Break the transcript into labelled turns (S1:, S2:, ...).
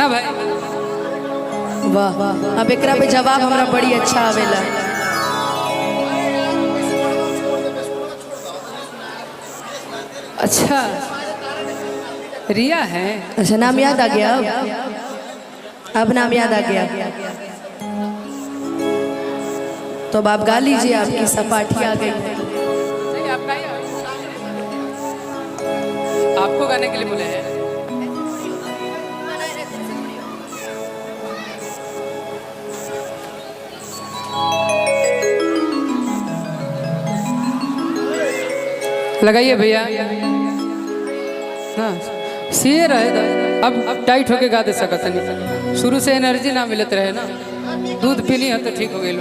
S1: ना भाई।
S2: वाह अब एकरा पे जवाब हमरा बड़ी अच्छा आवेला।
S1: अच्छा रिया है।
S2: अच्छा नाम याद आ गया अब नाम याद आ गया तो अब आप गा लीजिए, आपकी सपाटी आ गई।
S1: आपको गाने के लिए बोले हैं। लगाइए भैया ना सिए रहे। अब टाइट होके गा दे सकत नहीं। शुरू से एनर्जी ना मिलत रहे ना, दूध पीनी है तो ठीक हो गई।